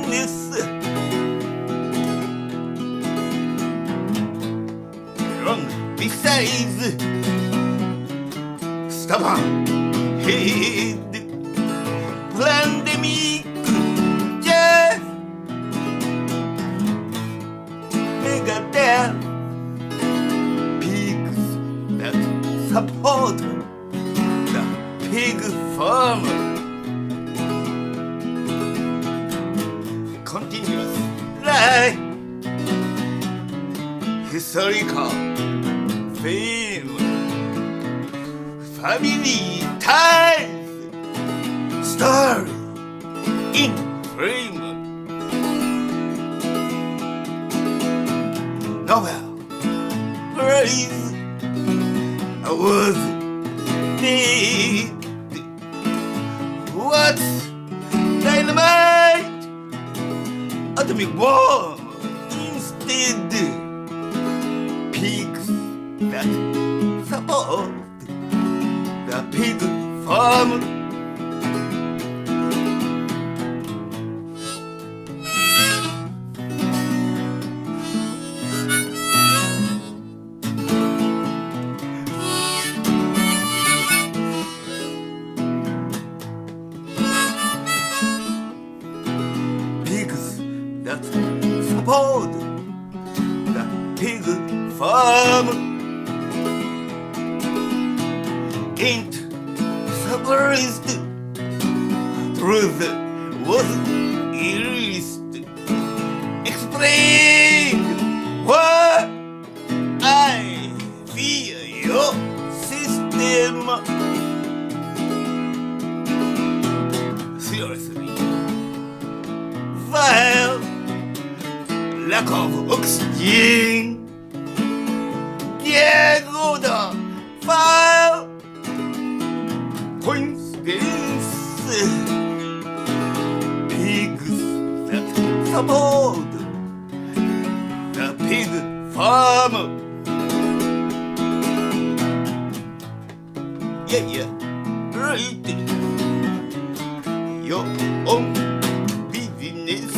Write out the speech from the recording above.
business. Wrong besides stubborn head pandemic just Megadeth pigs that support the pig farmer. Continuous life, historical fame, family ties, story in frame, Nobel Prize awards need what's dynamite? Atomic bomb instead. Pigs that support the pig farm. Pigs that support the pig farm ain't surprised. Truth was erased. Explain why I fear your system. Seriously, while lack of oxygen, gag order, file, coincidence, pigs that support the pig farm. Yeah, right. Your own business.